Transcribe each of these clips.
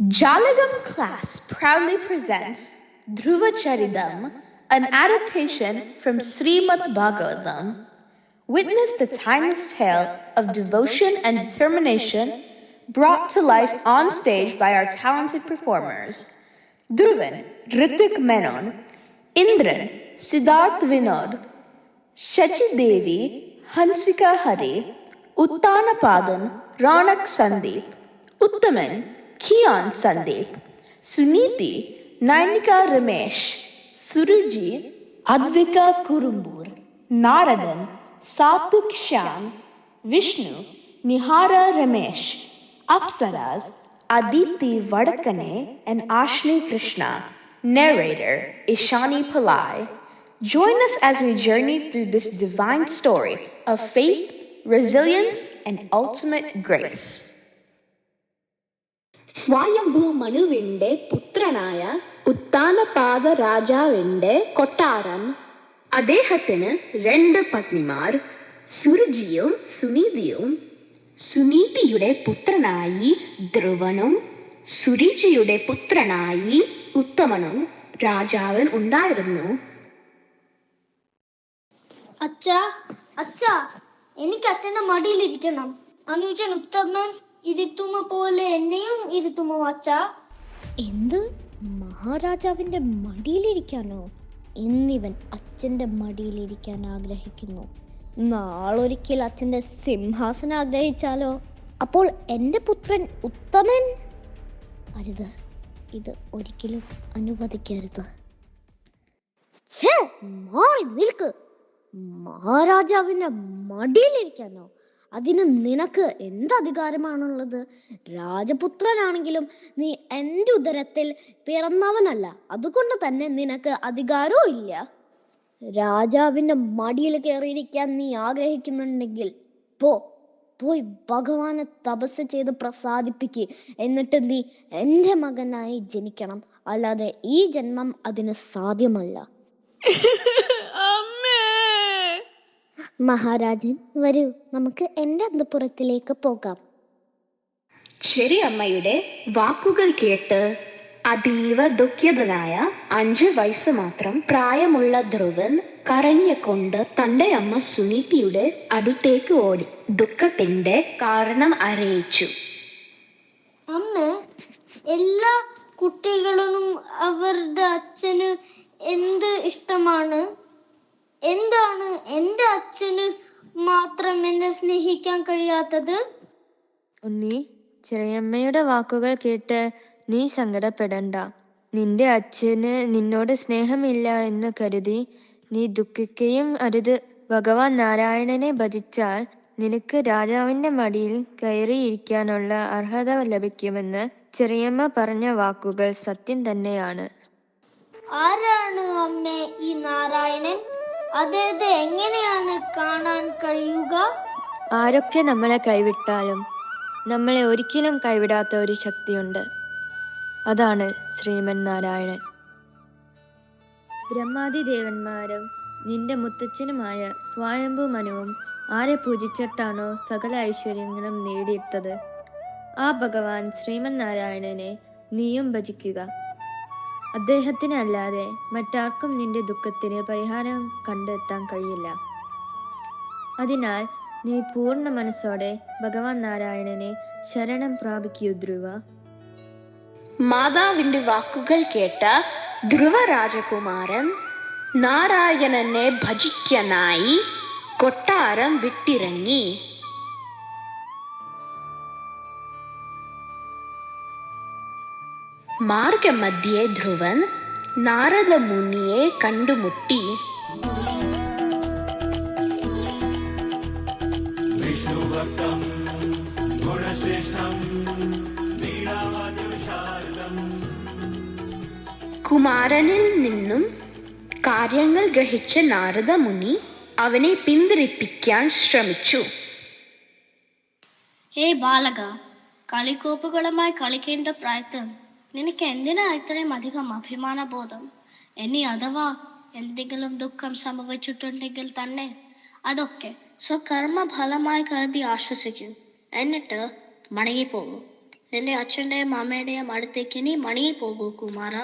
Jalagam class proudly presents Dhruva Charidam, an adaptation from Srimad Bhagavatam. Witness the timeless tale of devotion and determination brought to life on stage by our talented performers. Dhruvan, Ritvik Menon; Indran, Siddharth Vinod; Shachi Devi, Hansika Hari; Uttanapadan, Ronak Sandeep; Uttaman, Kian Sandeep; Suniti, Nainika Ramesh; Suruji, Advika Kurumbur; Naradan, Satvik Shyam; Vishnu, Nihara Ramesh; Apsaras, Aditi Vadakane and Ashni Krishna. Narrator, Ishani Pillai. Join us as we journey through this divine story of faith, resilience, and ultimate grace. സ്വയംഭൂ മനുവിന്റെ പുത്രനായ ഉത്താനപാദ രാജാവിന്റെ കൊട്ടാരം. അദ്ദേഹത്തിന് 2 പത്നിമാർ, സുരുചിയും സുനീതിയും. സുനീതിയുടെ പുത്രനായി ധ്രുവനും സുരുചിയുടെ പുത്രനായി ഉത്തമനും രാജാവൻ ഉണ്ടായിരുന്നു. അച്ഛാ, എനിക്ക് അച്ഛന്റെ മടിയിലിരിക്കണം. അനുജൻ ഉത്തമൻ ഇരുത്തുമ പോലെ എന്നെയും ഇരുത്തുമോ അച്ഛാ? എന്ത്, മഹാരാജാവിന്റെ മടിയിലിരിക്കാനോ? എന്നിവൻ അച്ഛന്റെ മടിയിലിരിക്കാൻ ആഗ്രഹിക്കുന്നു. നാളൊരിക്കൽ അച്ഛന്റെ സിംഹാസനം ആഗ്രഹിച്ചാലോ? അപ്പോൾ എൻ്റെ പുത്രൻ ഉത്തമൻ? അരുത്, ഇത് ഒരിക്കലും അനുവദിക്കരുത്. മാറി നിൽക്ക്. മഹാരാജാവിന്റെ മടിയിലിരിക്കാനോ? അതിന് നിനക്ക് എന്ത് അധികാരമാണുള്ളത്? രാജപുത്രനാണെങ്കിലും നീ എൻ്റെ ഉദരത്തിൽ പിറന്നവനല്ല. അതുകൊണ്ട് തന്നെ നിനക്ക് അധികാരവും ഇല്ല. രാജാവിന്റെ മടിയിൽ കയറിയിരിക്കാൻ നീ ആഗ്രഹിക്കുന്നുണ്ടെങ്കിൽ പോയി ഭഗവാനെ തപസ് ചെയ്ത് പ്രസാദിപ്പിക്ക്. എന്നിട്ട് നീ എൻ്റെ മകനായി ജനിക്കണം. അല്ലാതെ ഈ ജന്മം അതിന് സാധ്യമല്ല. മഹാരാജൻ, വരൂ, നമുക്ക് എൻ്റെ അന്തഃപുരത്തിലേക്ക് പോകാം. ചെറിയമ്മയുടെ വാക്കുകൾ കേട്ട് അതീവ ദുഃഖിതനായ 5 വയസ്സ് മാത്രം പ്രായമുള്ള ധ്രുവൻ കരഞ്ഞുകൊണ്ട് തന്റെ അമ്മ സുനീതിയുടെ അടുത്തേക്ക് ഓടി ദുഃഖത്തിന്റെ കാരണം അറിയിച്ചു. അമ്മ, എല്ലാ കുട്ടികളും അവരുടെ അച്ഛന് എന്ത് ഇഷ്ടമാണ്? എന്താണ് എൻ്റെ അച്ഛന് മാത്രം എന്നെ സ്നേഹിക്കാൻ കഴിയാത്തത്? ഉണ്ണി, ചെറിയമ്മയുടെ വാക്കുകൾ കേട്ട് നീ സങ്കടപ്പെടണ്ട. നിന്റെ അച്ഛന് നിന്നോട് സ്നേഹമില്ല എന്ന് കരുതി നീ ദുഃഖിക്കുകയും അരുത്. ഭഗവാൻ നാരായണനെ ഭജിച്ചാൽ നിനക്ക് രാജാവിന്റെ മടിയിൽ കയറിയിരിക്കാനുള്ള അർഹത ലഭിക്കുമെന്ന് ചെറിയമ്മ പറഞ്ഞ വാക്കുകൾ സത്യം തന്നെയാണ്. ആരാണ് അമ്മേ ഈ നാരായണൻ? അതായത് എങ്ങനെയാണ് കാണാൻ കഴിയുക? ആരൊക്കെ നമ്മളെ കൈവിട്ടാലും നമ്മളെ ഒരിക്കലും കൈവിടാത്ത ഒരു ശക്തിയുണ്ട്. അതാണ് ശ്രീമൻ നാരായണൻ. ബ്രഹ്മാദി ദേവന്മാരും നിന്റെ മുത്തച്ഛനുമായ സ്വയംഭൂ മനുവും ആരെ പൂജിച്ചിട്ടാണോ സകല ഐശ്വര്യങ്ങളും നേടിയെടുത്തത്, ആ ഭഗവാൻ ശ്രീമൻ നാരായണനെ നീയും ഭജിക്കുക. അദ്ദേഹത്തിന് അല്ലാതെ മറ്റാർക്കും നിന്റെ ദുഃഖത്തിന് പരിഹാരം കണ്ടെത്താൻ കഴിയില്ല. അതിനാൽ നീ പൂർണ്ണ മനസ്സോടെ ഭഗവാൻ നാരായണനെ ശരണം പ്രാപിക്കൂ ധ്രുവ. മാതാവിന്റെ വാക്കുകൾ കേട്ട ധ്രുവ രാജകുമാരൻ നാരായണനെ ഭജിക്കാനായി കൊട്ടാരം വിട്ടിറങ്ങി. മാർഗമധ്യേ ധ്രുവൻ നാരദ മുനിയെ കണ്ടുമുട്ടി. കുമാരനിൽ നിന്നും കാര്യങ്ങൾ ഗ്രഹിച്ച നാരദ മുനി അവനെ പിന്തിരിപ്പിക്കാൻ ശ്രമിച്ചു. ബാലക, കളിക്കോപ്പുകളുമായി കളിക്കേണ്ട പ്രായത്തിൽ നിനക്ക് എന്തിനാ ഇത്രയും അധികം അഭിമാനബോധം? ഇനി അഥവാ എന്തെങ്കിലും ദുഃഖം സംഭവിച്ചിട്ടുണ്ടെങ്കിൽ തന്നെ അതൊക്കെ സ്വകർമ്മ ഫലമായി കരുതി ആശ്വസിക്കൂ. എന്നിട്ട് മടങ്ങിപ്പോകൂ. നിന്റെ അച്ഛൻ്റെയും അമ്മയുടെയും അടുത്തേക്ക് നീ മണിയിൽ പോകൂ കുമാര.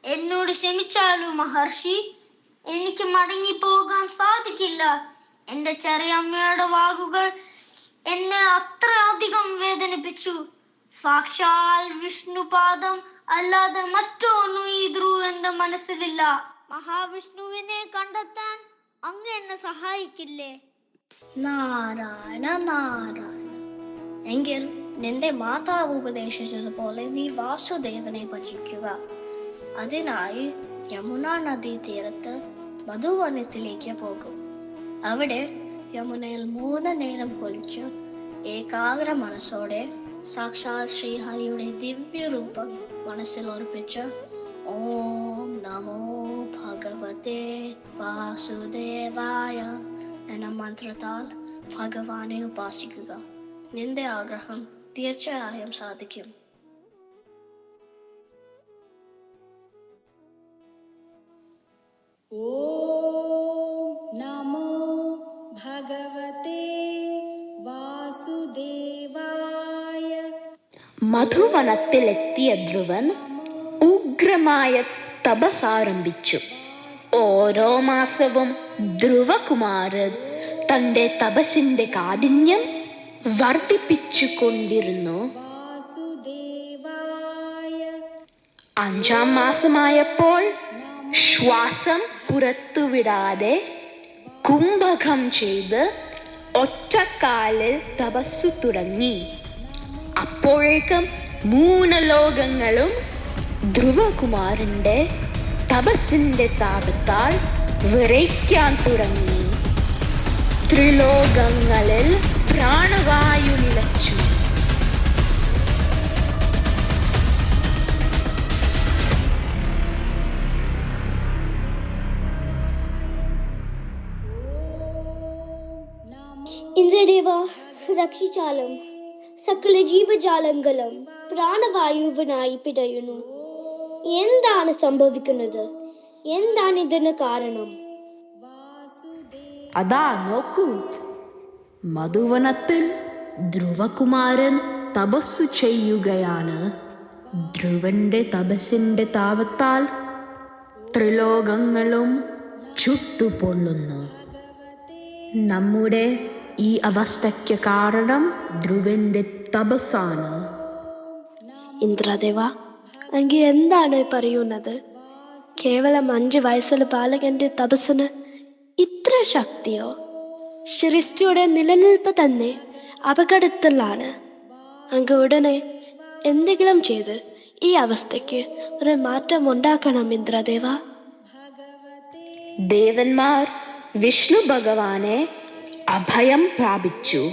എന്നോട് ക്ഷമിച്ചാലൂ മഹർഷി, എനിക്ക് മടങ്ങി പോകാൻ സാധിക്കില്ല. എന്റെ ചെറിയമ്മയുടെ വാക്കുകൾ എന്നെ അത്രയധികം വേദനിപ്പിച്ചു. സാക്ഷാൽ വിഷ്ണുപാദം അല്ലാതെ മറ്റൊന്നും ഈ ധ്രുവന്റെ മനസ്സിലില്ല. മഹാവിഷ്ണുവിനെ കണ്ടെത്താൻ അങ്ങ് എന്നെ സഹായിക്കില്ലേ? നാരായണ നാരായണ. എങ്കിൽ നിന്റെ മാതാവ് ഉപദേശിച്ചതുപോലെ നീ വാസുദേവനെ ഭജിക്കുക. അതിനായി യമുന നദീ തീരത്ത് മധുവനത്തിലേക്ക് പോകും. അവിടെ യമുനയിൽ 3 നേരം കുളിച്ച് ഏകാഗ്ര മനസ്സോടെ സാക്ഷാൽ ശ്രീഹരിയുടെ ദിവ്യരൂപം മനസ്സിൽ ഓർപ്പിച്ച് ഓം നമോ ഭഗവതേ വാസുദേവായ എന്ന മന്ത്രത്താൽ ഭഗവാനെ ഉപാസിക്കുക. നിന്റെ ആഗ്രഹം തീർച്ചയായും സാധിക്കും. ഓം നമോ ഭഗവതേ വാസുദേവായ. മധുവനത്തിലെത്തിയ ധ്രുവൻ ഉഗ്രമായ തപസ്സാരംഭിച്ചു. ഓരോ മാസവും ധ്രുവകുമാരൻ തന്റെ തപസ്സിന്റെ കാഠിന്യം വർദ്ധിപ്പിച്ചു കൊണ്ടിരുന്നു. 5-ാം മാസമായപ്പോൾ ശ്വാസം പുറത്തുവിടാതെ കുംഭകം ചെയ്ത് ഒറ്റക്കാലിൽ തപസ്സു തുടങ്ങി. അപ്പോഴേക്കും 3 ലോകങ്ങളും ധ്രുവകുമാരന്റെ തപസ്സിന്റെ താപത്താൽ വിറയ്ക്കാൻ തുടങ്ങി. ത്രിലോകങ്ങളിൽ പ്രാണവായു നിലച്ചു. ഇന്ദ്രദേവ രക്ഷിച്ചാലും സകല ജീവജാലങ്ങളും പ്രാണവായുവിനായി പിടയുന്നു. എന്താണ് സംഭവിക്കുന്നത്? എന്താണ് ഇതിന് കാരണം? അതാ നോക്കൂ, മധുവനത്തിൽ ധ്രുവകുമാരൻ തപസ്സു ചെയ്യുകയാണ്. ധ്രുവന്റെ തപസ്സിന്റെ താപത്താൽ ത്രിലോകങ്ങളും ചുട്ടുപൊള്ളുന്നു. നമ്മുടെ ഈ അവസ്ഥയ്ക്ക് കാരണം ധ്രുവന്റെ തപസ്സാണ്. ഇന്ദ്രദേവ, അങ്ങ് എന്താണ് പറയുന്നത്? കേവലം 5 വയസ്സുള്ള ബാലകന്റെ തപസ്സിന് ഇത്ര ശക്തിയോ? സൃഷ്ടിയുടെ നിലനിൽപ്പ് തന്നെ അപകടത്തിലാണ്. അങ്ങ് ഉടനെ എന്തെങ്കിലും ചെയ്ത് ഈ അവസ്ഥയ്ക്ക് ഒരു മാറ്റം ഉണ്ടാക്കണം ഇന്ദ്രദേവ. ദേവന്മാർ വിഷ്ണു ഭഗവാനെ അഭയം പ്രാപിച്ചു.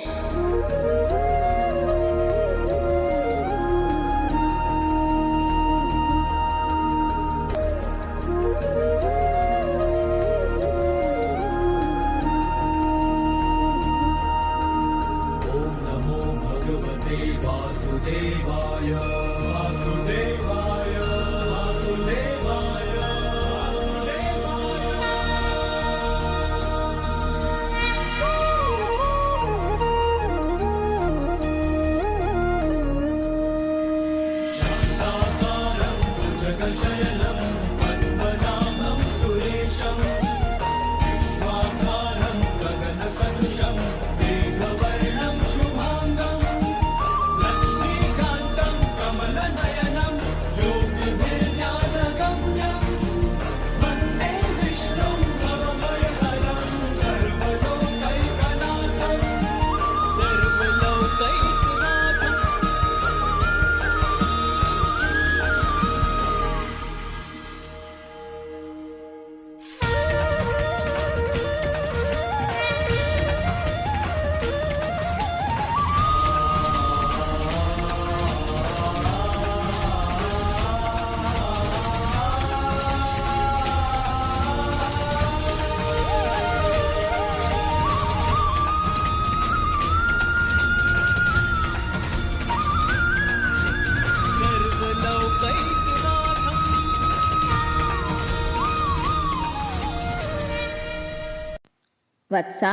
വത്സ,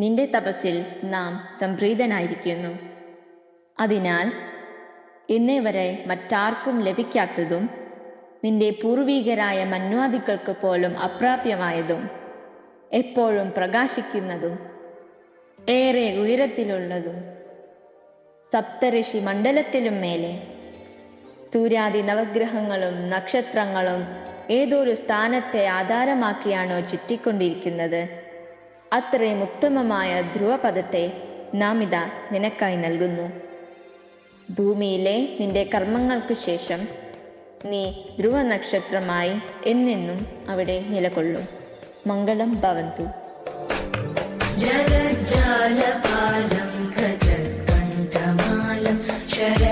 നിന്റെ തപസ്സിൽ നാം സംപ്രീതനായിരിക്കുന്നു. അതിനാൽ ഇന്നേ വരെ മറ്റാർക്കും ലഭിക്കാത്തതും നിന്റെ പൂർവീകരായ മന്വാദികൾക്ക് പോലും അപ്രാപ്യമായതും എപ്പോഴും പ്രകാശിക്കുന്നതും ഏറെ ഉയരത്തിലുള്ളതും സപ്തഋഷി മണ്ഡലത്തിലും മേലെ സൂര്യാദി നവഗ്രഹങ്ങളും നക്ഷത്രങ്ങളും ഏതൊരു സ്ഥാനത്തെ ആധാരമാക്കിയാണോ ചുറ്റിക്കൊണ്ടിരിക്കുന്നത്, അത്രയും ഉത്തമമായ ധ്രുവപദത്തെ നാം ഇതാ നിനക്കായി നൽകുന്നു. ഭൂമിയിലെ നിന്റെ കർമ്മങ്ങൾക്കു ശേഷം നീ ധ്രുവ നക്ഷത്രമായി എന്നെന്നും അവിടെ നിലകൊള്ളും. മംഗളം ഭവന്തു. ജഗജ്ജാലപാലം ഗജകണ്ഠമാലം ശര